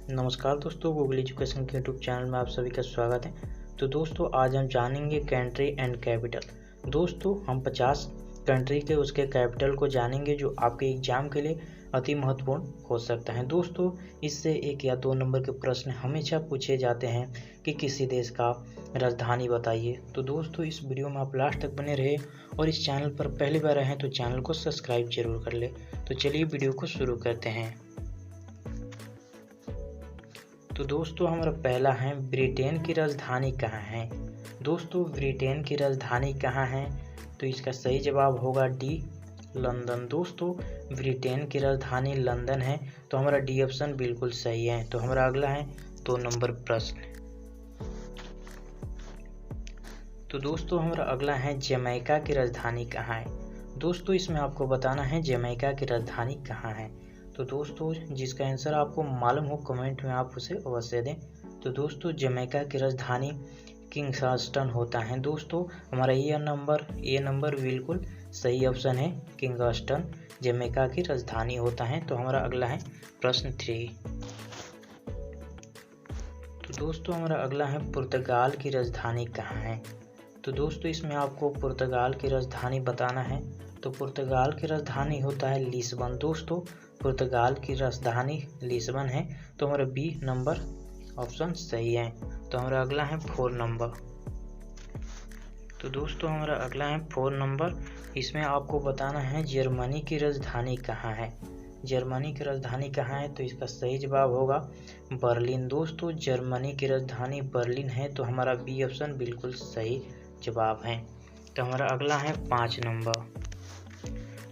नमस्कार दोस्तों, Google education के यूट्यूब चैनल में आप सभी का स्वागत है। तो दोस्तों आज हम जानेंगे कंट्री एंड कैपिटल। दोस्तों हम 50 कंट्री के उसके कैपिटल को जानेंगे जो आपके एग्जाम के लिए अति महत्वपूर्ण हो सकता है। दोस्तों इससे 1 या 2 नंबर के प्रश्न हमेशा पूछे जाते हैं कि किसी देश का राजधानी बताइए। तो दोस्तों इस वीडियो में आप लास्ट तक बने रहे और इस चैनल पर पहली बार आए हैं तो चैनल को सब्सक्राइब जरूर कर ले। तो चलिए वीडियो को शुरू करते हैं। तो दोस्तों हमारा पहला है, ब्रिटेन की राजधानी कहाँ है। दोस्तों ब्रिटेन की राजधानी कहाँ है, तो इसका सही जवाब होगा डी, लंदन। दोस्तों ब्रिटेन की राजधानी लंदन है, तो हमारा डी ऑप्शन बिल्कुल सही है। तो हमारा अगला है 2 नंबर प्रश्न। तो दोस्तों हमारा अगला है, जमैका की राजधानी कहाँ है। दोस्तों इसमें आपको बताना है जमैका की राजधानी कहाँ है। तो दोस्तों जिसका आंसर आपको मालूम हो कमेंट में आप उसे अवश्य दें। तो दोस्तों जमैका की राजधानी किंगस्टन होता है। दोस्तों हमारा ये नंबर बिल्कुल सही ऑप्शन है, किंगस्टन जमैका की राजधानी होता है। तो हमारा अगला है प्रश्न 3। तो दोस्तों हमारा अगला है, पुर्तगाल की राजधानी कहाँ है। तो दोस्तों इसमें आपको पुर्तगाल की राजधानी बताना है। तो पुर्तगाल की राजधानी होता है लिस्बन। दोस्तों पुर्तगाल की राजधानी लिस्बन है, तो हमारा बी नंबर ऑप्शन सही है। तो हमारा अगला है 4 नंबर। तो दोस्तों हमारा अगला है 4 नंबर। इसमें आपको बताना है जर्मनी की राजधानी कहाँ है। जर्मनी की राजधानी कहाँ है, तो इसका सही जवाब होगा बर्लिन। दोस्तों जर्मनी की राजधानी बर्लिन है, तो हमारा बी ऑप्शन बिल्कुल सही जवाब है। तो हमारा अगला है 5 नंबर।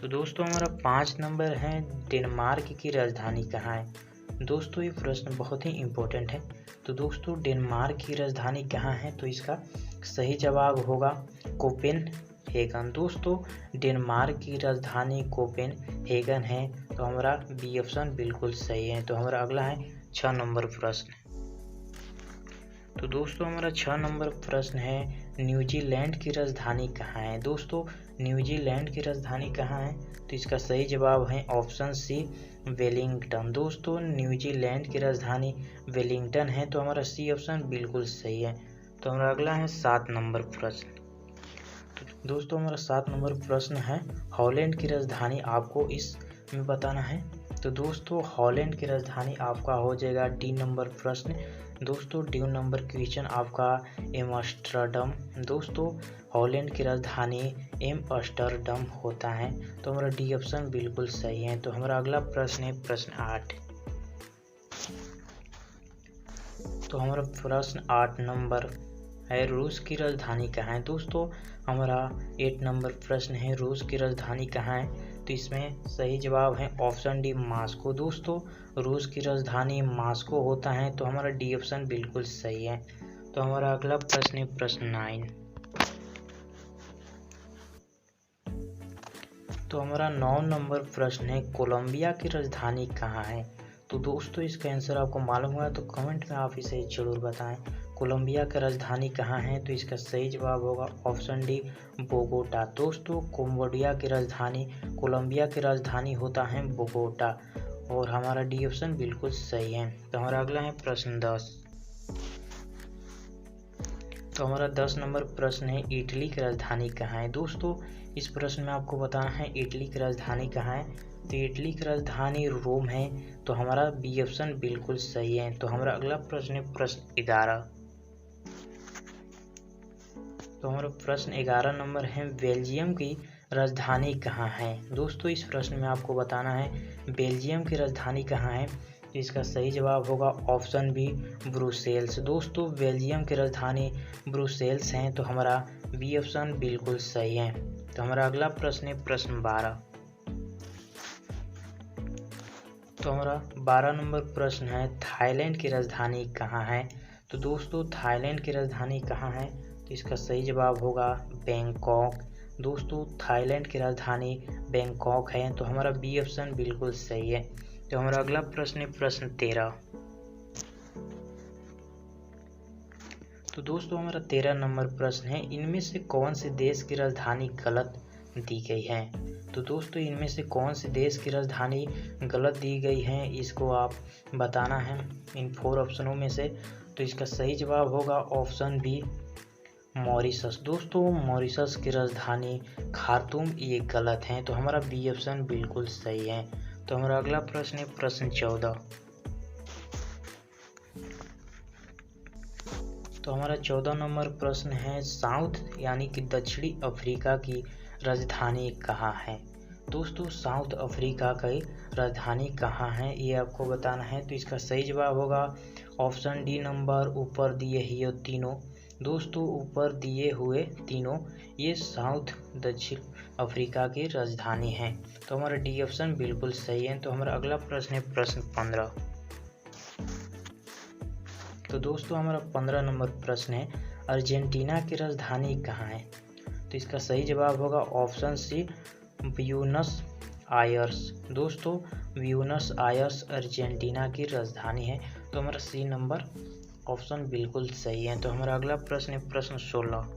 तो दोस्तों हमारा 5 नंबर है, डेनमार्क की राजधानी कहाँ है। दोस्तों ये प्रश्न बहुत ही इम्पोर्टेंट है। तो दोस्तों डेनमार्क की राजधानी कहाँ है, तो इसका सही जवाब होगा कोपेनहेगन। दोस्तों डेनमार्क की राजधानी कोपेनहेगन है, तो हमारा बी ऑप्शन बिल्कुल सही है। तो हमारा अगला है 6 नंबर प्रश्न। तो दोस्तों हमारा 6 नंबर प्रश्न है, न्यूजीलैंड की राजधानी कहाँ है। दोस्तों न्यूजीलैंड की राजधानी कहाँ है, तो इसका सही जवाब है ऑप्शन सी, वेलिंगटन। दोस्तों न्यूजीलैंड की राजधानी वेलिंगटन है, तो हमारा सी ऑप्शन बिल्कुल सही है। तो हमारा अगला है 7 नंबर प्रश्न। तो दोस्तों हमारा 7 नंबर प्रश्न है, हॉलैंड की राजधानी आपको इसमें बताना है। तो दोस्तों हॉलैंड की राजधानी आपका हो जाएगा डी नंबर प्रश्न। दोस्तों डी नंबर क्वेश्चन आपका एम्स्टर्डम। दोस्तों हॉलैंड की राजधानी एम्स्टर्डम होता है, तो हमारा डी ऑप्शन बिल्कुल सही है। तो हमारा अगला प्रश्न है प्रश्न 8। तो हमारा प्रश्न 8 नंबर है, रूस की राजधानी कहाँ है। दोस्तों हमारा 8 नंबर प्रश्न है, रूस की राजधानी कहाँ है, तो इसमें सही जवाब है ऑप्शन डी, मॉस्को। दोस्तों रूस की राजधानी मॉस्को होता है, तो हमारा डी ऑप्शन बिल्कुल सही है। तो हमारा अगला प्रश्न है प्रश्न 9। तो हमारा 9 नंबर प्रश्न है, कोलंबिया की राजधानी कहाँ है। तो दोस्तों इसका आंसर आपको मालूम हुआ तो कमेंट में आप इसे जरूर बताएं, कोलंबिया की राजधानी कहाँ है, तो इसका सही जवाब होगा ऑप्शन डी, बोगोटा। दोस्तों कोलंबिया की राजधानी होता है बोगोटा, और हमारा डी ऑप्शन बिल्कुल सही है। तो हमारा अगला है प्रश्न 10। तो हमारा 10 नंबर प्रश्न है, इटली की राजधानी कहाँ है। दोस्तों इस प्रश्न में आपको बताना है इटली की राजधानी कहाँ है, तो इटली की राजधानी रोम है, तो हमारा बी ऑप्शन बिल्कुल सही है। तो हमारा अगला प्रश्न है प्रश्न 11। तो हमारा प्रश्न 11 नंबर है, बेल्जियम की राजधानी कहाँ है। दोस्तों इस प्रश्न में आपको बताना है बेल्जियम की राजधानी कहाँ है, तो इसका सही जवाब होगा ऑप्शन बी, ब्रुसेल्स। दोस्तों बेल्जियम की राजधानी ब्रुसेल्स है, तो हमारा बी ऑप्शन बिल्कुल सही है। तो हमारा अगला प्रश्न है प्रश्न 12। तो हमारा 12 नंबर प्रश्न है, थाईलैंड की राजधानी कहाँ है। तो दोस्तों थाईलैंड की राजधानी कहाँ है, तो इसका सही जवाब होगा बैंकॉक। दोस्तों थाईलैंड की राजधानी बैंकॉक है, तो हमारा बी ऑप्शन बिल्कुल सही है। तो हमारा अगला प्रश्न है प्रश्न 13। तो दोस्तों हमारा 13 नंबर प्रश्न है, इनमें से कौन से देश की राजधानी गलत दी गई है। तो दोस्तों इनमें से कौन से देश की राजधानी गलत दी गई है, इसको आप बताना है इन 4 ऑप्शनों में से। तो इसका सही जवाब होगा ऑप्शन बी, मॉरिशस। दोस्तों मॉरिशस की राजधानी खार्तूम, ये गलत है। तो हमारा बी ऑप्शन बिल्कुल सही है। तो हमारा अगला प्रश्न है प्रश्न 14। तो हमारा 14 नंबर प्रश्न है, साउथ यानी कि दक्षिणी अफ्रीका की राजधानी कहाँ है। दोस्तों साउथ अफ्रीका की राजधानी कहाँ है, ये आपको बताना है। तो इसका सही जवाब होगा ऑप्शन डी नंबर, ऊपर दिए ही तीनों। दोस्तों ऊपर दिए हुए तीनों ये साउथ दक्षिण अफ्रीका की राजधानी है। तो हमारा डी ऑप्शन बिल्कुल सही है। तो हमारा अगला प्रश्न है प्रश्न 15। तो दोस्तों हमारा 15 नंबर प्रश्न है, अर्जेंटीना की राजधानी कहाँ है। तो इसका सही जवाब होगा ऑप्शन सी, ब्यूनस आयर्स। दोस्तों ब्यूनस आयर्स अर्जेंटीना की राजधानी है। तो हमारा सी नंबर ऑप्शन बिल्कुल सही है। तो हमारा अगला प्रश्न है प्रश्न 16।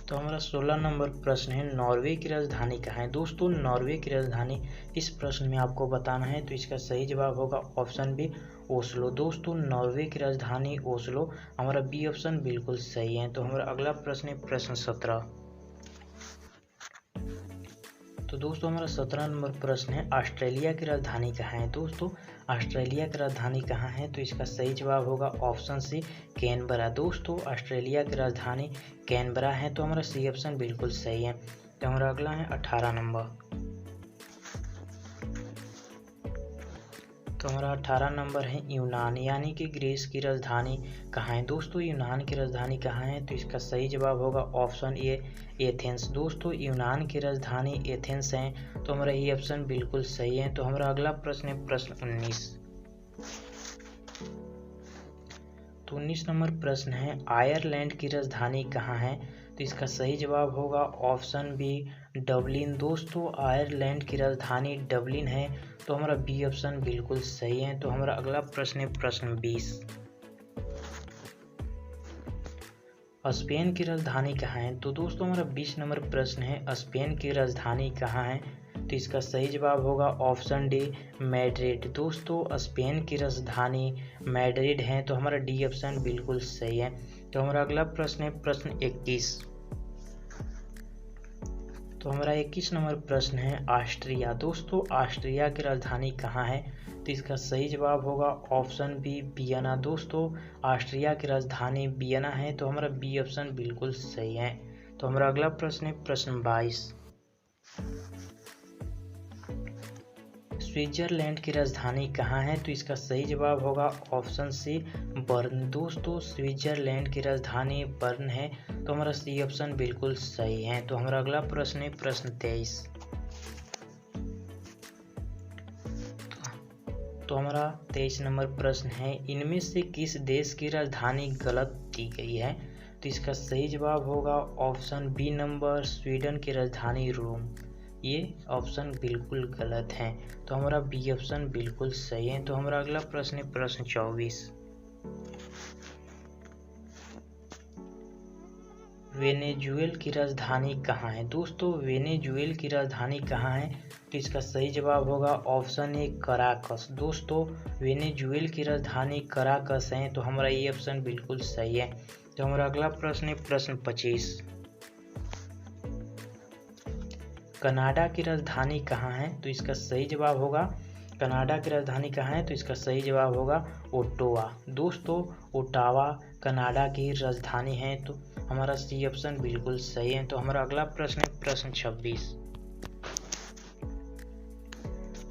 तो हमारा 16 नंबर प्रश्न है, नॉर्वे की राजधानी कहाँ है। दोस्तों नॉर्वे की राजधानी इस प्रश्न में आपको बताना है। तो इसका सही जवाब होगा ऑप्शन बी, ओस्लो। दोस्तों नॉर्वे की राजधानी ओस्लो, हमारा बी ऑप्शन बिल्कुल सही है। तो हमारा अगला प्रश्न है प्रश्न 17। तो दोस्तों हमारा 17 नंबर प्रश्न है, ऑस्ट्रेलिया की राजधानी कहाँ है। दोस्तों ऑस्ट्रेलिया की राजधानी कहाँ है। तो इसका सही जवाब होगा ऑप्शन सी, कैनबरा। दोस्तों ऑस्ट्रेलिया की राजधानी कैनबरा है। तो हमारा सी ऑप्शन बिल्कुल सही है। तो हमारा अगला है 18 नंबर। तो हमारा 18 नंबर है, यूनान यानी कि ग्रीस की राजधानी कहाँ है। दोस्तों यूनान की राजधानी कहाँ है। तो इसका सही जवाब होगा ऑप्शन ए, एथेंस। दोस्तों यूनान की राजधानी एथेंस है। तो हमारा ये ऑप्शन बिल्कुल सही है। तो हमारा अगला प्रश्न है प्रश्न 19। तो 19 नंबर प्रश्न है, आयरलैंड की राजधानी कहाँ है। तो इसका सही जवाब होगा ऑप्शन बी, डबलिन। दोस्तों आयरलैंड की राजधानी डबलिन है। तो हमारा बी ऑप्शन बिल्कुल सही है। तो हमारा अगला प्रश्न है प्रश्न 20। स्पेन की राजधानी कहाँ है। तो दोस्तों हमारा 20 नंबर प्रश्न है, स्पेन की राजधानी कहाँ है। तो इसका सही जवाब होगा ऑप्शन डी, मैड्रिड। दोस्तों स्पेन की राजधानी मैड्रिड है। तो हमारा डी ऑप्शन बिल्कुल सही है। तो हमारा अगला प्रश्न है प्रश्न 21। तो हमारा 21 नंबर प्रश्न है, ऑस्ट्रिया। दोस्तों ऑस्ट्रिया की राजधानी कहाँ है। तो इसका सही जवाब होगा ऑप्शन बी, वियना। दोस्तों ऑस्ट्रिया की राजधानी वियना है। तो हमारा बी ऑप्शन बिल्कुल सही है। तो हमारा अगला प्रश्न है प्रश्न 22। स्विट्जरलैंड की राजधानी कहाँ है। तो इसका सही जवाब होगा ऑप्शन सी, बर्न। दोस्तों स्विट्जरलैंड की राजधानी बर्न है। तो हमारा सी ऑप्शन बिल्कुल सही है। तो हमारा अगला प्रश्न है प्रश्न 23। तो हमारा 23 नंबर प्रश्न है, इनमें से किस देश की राजधानी गलत दी गई है। तो इसका सही जवाब होगा ऑप्शन बी नंबर, स्वीडन की राजधानी रोम। ये ऑप्शन बिल्कुल गलत है। तो हमारा बी ऑप्शन बिल्कुल सही है। तो हमारा अगला प्रश्न है प्रश्न 24। वेनेजुएला की राजधानी कहाँ है। दोस्तों वेनेजुएला की राजधानी कहाँ है। तो इसका सही जवाब होगा ऑप्शन ए, कराकस। दोस्तों वेनेजुएला की राजधानी कराकस है। तो हमारा ये ऑप्शन बिल्कुल सही है। तो हमारा अगला प्रश्न है प्रश्न 25। कनाडा की राजधानी कहाँ है। तो इसका सही जवाब होगा, कनाडा की राजधानी कहाँ है। तो इसका सही जवाब होगा ओटावा। दोस्तों ओटावा कनाडा की राजधानी है। तो हमारा सी ऑप्शन बिल्कुल सही है। तो हमारा अगला प्रश्न है प्रश्न 26।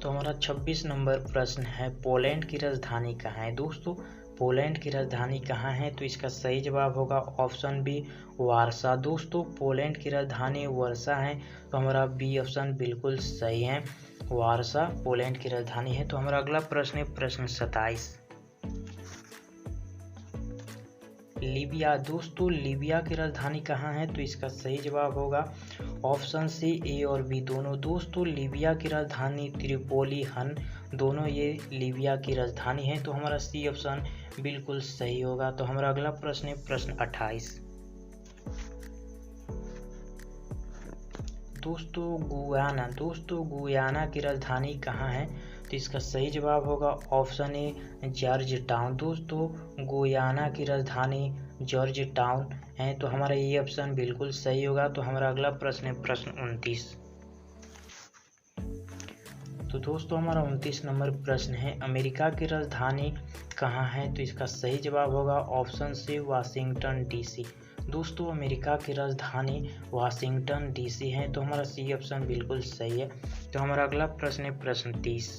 तो हमारा 26 नंबर प्रश्न है, पोलैंड की राजधानी कहाँ है। दोस्तों पोलैंड की राजधानी कहाँ है। तो इसका सही जवाब होगा ऑप्शन बी, वारसा। दोस्तों पोलैंड की राजधानी वारसा है। तो हमारा बी ऑप्शन बिल्कुल सही है, वारसा पोलैंड की राजधानी है। तो हमारा अगला प्रश्न है प्रश्न 27। लीबिया। दोस्तों लीबिया की राजधानी कहाँ है। तो इसका सही जवाब होगा ऑप्शन सी, ए और बी दोनों। दोस्तों लीबिया की राजधानी त्रिपोली हन, दोनों ये लीबिया की राजधानी है। तो हमारा सी ऑप्शन बिल्कुल सही होगा। तो हमारा अगला प्रश्न है प्रश्न 28। दोस्तों गुयाना। दोस्तों गुयाना की राजधानी कहाँ है? तो इसका सही जवाब होगा ऑप्शन ए जॉर्ज टाउन। दोस्तों गुयाना की राजधानी जॉर्ज टाउन है, तो हमारा ये ऑप्शन बिल्कुल सही होगा। तो हमारा अगला प्रश्न है प्रश्न 29। तो दोस्तों हमारा 29 नंबर प्रश्न है अमेरिका की राजधानी कहाँ है? तो इसका सही जवाब होगा ऑप्शन सी वाशिंगटन डीसी। दोस्तों अमेरिका की राजधानी वाशिंगटन डीसी है, तो हमारा सी ऑप्शन बिल्कुल सही है। तो हमारा अगला प्रश्न है प्रश्न 30।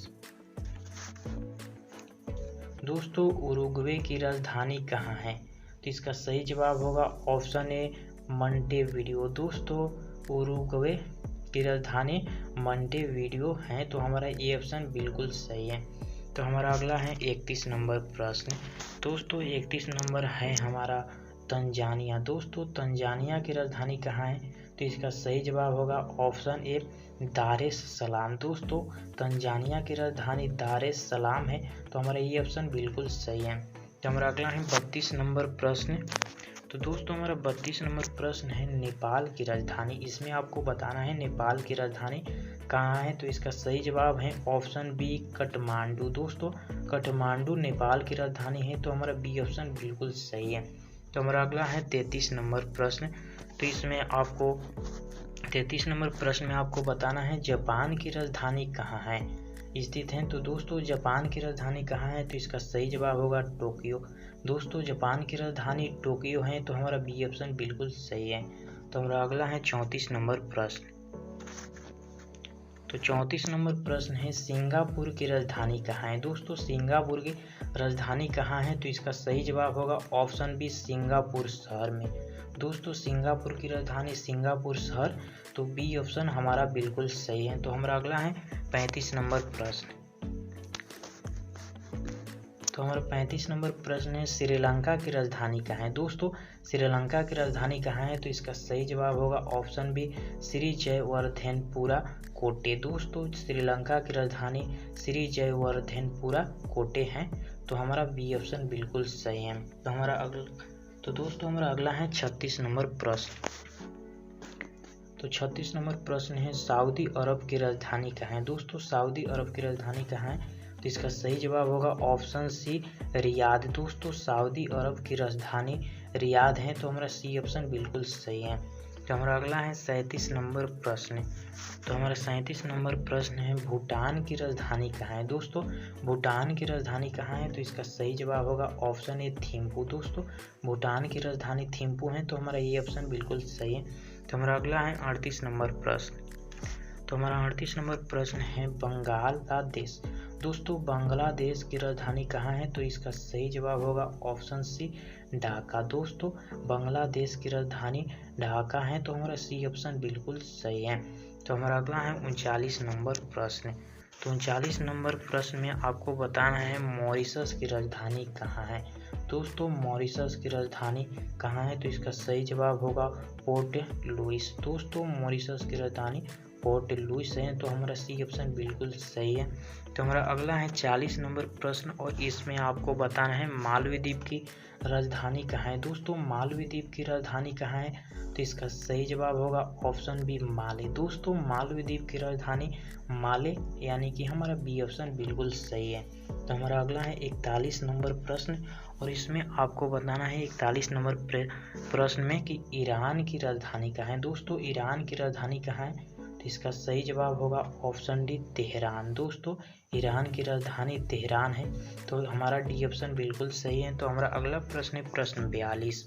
दोस्तों उरुग्वे की राजधानी कहाँ है? तो इसका सही जवाब होगा ऑप्शन ए मॉन्टेविडियो। दोस्तों उरुग्वे की राजधानी मॉन्टेविडियो है, तो हमारा ये ऑप्शन बिल्कुल सही है। तो हमारा अगला है 31 नंबर प्रश्न। दोस्तों 31 नंबर है हमारा तंजानिया। दोस्तों तंजानिया की राजधानी कहाँ है? तो इसका सही जवाब होगा ऑप्शन ए दारेस सलाम। दोस्तों तंजानिया की राजधानी दारेस सलाम है, तो हमारा ये ऑप्शन बिल्कुल सही है। तो हमारा अगला है 32 नंबर प्रश्न। तो दोस्तों हमारा 32 नंबर प्रश्न है नेपाल की राजधानी। इसमें आपको बताना है नेपाल की राजधानी कहाँ है? तो इसका सही जवाब है ऑप्शन बी काठमांडू। दोस्तों काठमांडू नेपाल की राजधानी है, तो हमारा बी ऑप्शन बिल्कुल सही है। तो हमारा अगला है 33 नंबर प्रश्न। तो इसमें आपको 33 नंबर प्रश्न में आपको बताना है जापान की राजधानी कहाँ है स्थित है? तो दोस्तों जापान की राजधानी कहाँ है? तो इसका सही जवाब होगा टोक्यो। दोस्तों जापान की राजधानी टोक्यो है, तो हमारा बी ऑप्शन बिल्कुल सही है। तो हमारा अगला है 34 नंबर प्रश्न। तो 34 नंबर प्रश्न है सिंगापुर की राजधानी कहाँ है? दोस्तों सिंगापुर की राजधानी कहाँ है? तो इसका सही जवाब होगा ऑप्शन बी सिंगापुर शहर में। दोस्तों सिंगापुर की राजधानी सिंगापुर शहर, तो बी ऑप्शन हमारा बिल्कुल सही है। तो हमारा अगला है 35 नंबर प्रश्न। तो हमारा 35 नंबर प्रश्न है श्रीलंका की राजधानी कहाँ है? दोस्तों श्रीलंका की राजधानी कहाँ है? तो इसका सही जवाब होगा ऑप्शन बी श्री जयवर्धनपुरा कोटे। दोस्तों श्रीलंका की राजधानी श्री जयवर्धनपुरा कोटे है, तो हमारा बी ऑप्शन बिल्कुल सही है। तो दोस्तों हमारा अगला है 36 नंबर प्रश्न। तो 36 नंबर प्रश्न है सऊदी अरब की राजधानी कहाँ है? दोस्तों सऊदी अरब की राजधानी कहाँ है? तो इसका सही जवाब होगा ऑप्शन सी रियाद। दोस्तों सऊदी अरब की राजधानी रियाद है, तो हमारा सी ऑप्शन बिल्कुल सही है। तो हमारा अगला है 37 नंबर प्रश्न। तो हमारा 37 नंबर प्रश्न है भूटान की राजधानी कहाँ है? दोस्तों भूटान की राजधानी कहाँ है? तो इसका सही जवाब होगा ऑप्शन ए थिम्पू। दोस्तों भूटान की राजधानी थिम्पू है, तो हमारा ये ऑप्शन बिल्कुल सही है। तो हमारा अगला है 38 नंबर प्रश्न। तो हमारा 38 नंबर प्रश्न है बांग्लादेश। दोस्तों बांग्लादेश की राजधानी कहाँ है? तो इसका सही जवाब होगा ऑप्शन सी ढाका। दोस्तों बांग्लादेश की राजधानी ढाका है, तो हमारा सी ऑप्शन बिल्कुल सही है। तो हमारा अगला है 39 नंबर प्रश्न। तो 39 नंबर प्रश्न में आपको बताना है मॉरिशस की राजधानी कहाँ है? दोस्तों मॉरिशस की राजधानी कहाँ है? तो इसका सही जवाब होगा पोर्ट लुइस। दोस्तों मॉरिशस की राजधानी पोर्ट लुइस है, तो हमारा सी ऑप्शन बिल्कुल सही है। तो हमारा अगला है 40 नंबर प्रश्न, और इसमें आपको बताना है मालवी द्वीप की राजधानी कहाँ है? दोस्तों मालवी द्वीप की राजधानी कहाँ है? तो इसका सही जवाब होगा ऑप्शन बी माले। दोस्तों मालवी द्वीप की राजधानी माले, यानी कि हमारा बी ऑप्शन बिल्कुल सही है। तो हमारा अगला है 41 नंबर प्रश्न, और इसमें आपको बताना है 41 नंबर प्रश्न में कि ईरान की राजधानी कहाँ है? दोस्तों ईरान की राजधानी कहाँ है? तो इसका सही जवाब होगा ऑप्शन डी तेहरान। दोस्तों ईरान की राजधानी तेहरान है, तो हमारा डी ऑप्शन बिल्कुल सही है। तो हमारा अगला प्रश्न है प्रश्न 42।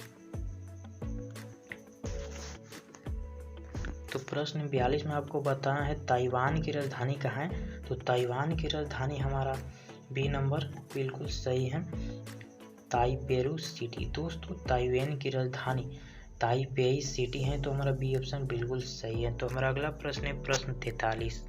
तो प्रश्न 42 में आपको बताना है ताइवान की राजधानी कहाँ है? तो ताइवान की राजधानी हमारा बी नंबर बिल्कुल सही है, ताइपेरू सिटी। दोस्तों ताइवान की राजधानी ताइपेई सिटी है, तो हमारा बी ऑप्शन बिल्कुल सही है। तो हमारा अगला प्रश्न है प्रश्न 43।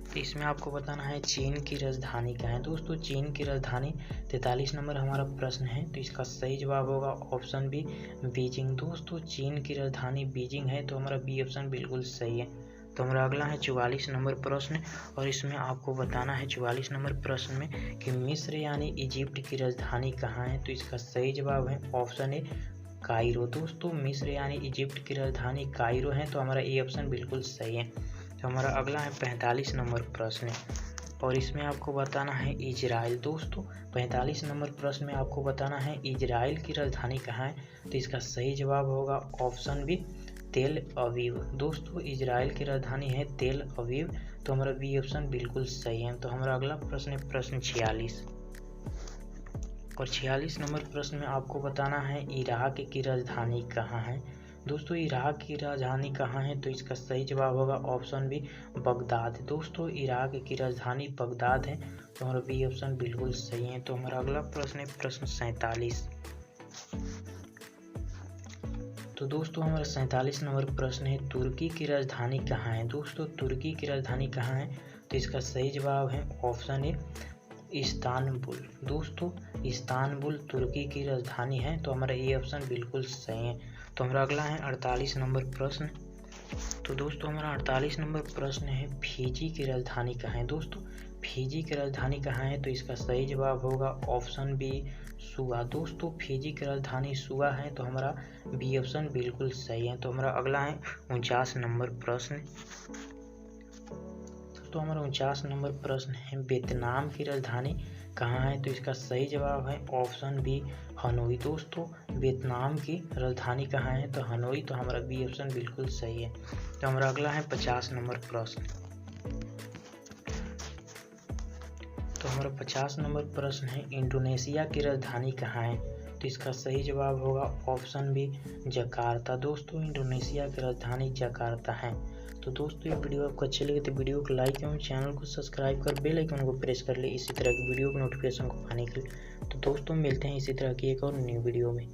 तो इसमें आपको बताना है चीन की राजधानी कहाँ है? दोस्तों चीन की राजधानी 43 नंबर हमारा प्रश्न है, तो इसका सही जवाब होगा ऑप्शन बी बीजिंग। दोस्तों चीन की राजधानी बीजिंग है, तो हमारा बी ऑप्शन बिल्कुल सही है। तो हमारा अगला है 44 नंबर प्रश्न, और इसमें आपको बताना है 44 नंबर प्रश्न में कि मिस्र यानी इजिप्ट की राजधानी कहाँ है? तो इसका सही जवाब है ऑप्शन ए कायरो। दोस्तों मिस्र यानी इजिप्ट की राजधानी कायरो है, तो हमारा ए ऑप्शन बिल्कुल सही है। तो हमारा अगला है 45 नंबर प्रश्न और इसमें आपको बताना है इजराइल। दोस्तों 45 नंबर प्रश्न में आपको बताना है इजराइल की राजधानी कहाँ है, तो इसका सही जवाब होगा ऑप्शन बी तेल अवीव। दोस्तों इजराइल की राजधानी है तेल अवीव, तो हमारा बी ऑप्शन बिल्कुल सही है। तो हमारा अगला प्रश्न है प्रश्न 46 और 46 नंबर प्रश्न में आपको बताना है इराक की राजधानी कहाँ है। दोस्तों इराक की राजधानी कहाँ है, तो इसका सही जवाब होगा ऑप्शन बी बगदाद। दोस्तों इराक की राजधानी बगदाद है, तो हमारा बी ऑप्शन बिल्कुल सही है। तो हमारा अगला प्रश्न है प्रश्न 47। तो दोस्तों हमारा 47 नंबर प्रश्न है तुर्की की राजधानी कहाँ है। दोस्तों तुर्की की राजधानी कहाँ है, तो इसका सही जवाब है ऑप्शन ए इस्तानबुल। दोस्तों इस्तानबुल तुर्की की राजधानी है, तो हमारा ये ऑप्शन बिल्कुल सही है। तो हमारा अगला है 48 नंबर प्रश्न। तो दोस्तों हमारा 48 नंबर प्रश्न है फिजी की राजधानी कहाँ है। दोस्तों फिजी की राजधानी कहाँ है, तो इसका सही जवाब होगा ऑप्शन बी सुआ। दोस्तों फिजी की राजधानी सुआ है, तो हमारा बी ऑप्शन बिल्कुल सही है। तो हमारा अगला है 49 नंबर प्रश्न। तो हमारा 49 नंबर प्रश्न है वियतनाम की राजधानी कहाँ है, तो इसका सही जवाब है ऑप्शन बी हनोई। दोस्तों वियतनाम की राजधानी कहाँ है, तो हनोई, तो हमारा बी ऑप्शन बिल्कुल सही है। तो हमारा अगला है 50 नंबर प्रश्न। तो हमारा 50 नंबर प्रश्न है इंडोनेशिया की राजधानी कहाँ है, तो इसका सही जवाब होगा ऑप्शन बी जकार्ता। दोस्तों इंडोनेशिया की राजधानी जकार्ता है। तो दोस्तों ये वीडियो आपको अच्छी लगे तो वीडियो को लाइक एवं चैनल को सब्सक्राइब कर बेल आइकन को प्रेस कर ले इसी तरह की वीडियो की नोटिफिकेशन को पाने के लिए। तो दोस्तों मिलते हैं इसी तरह की एक और न्यू वीडियो में।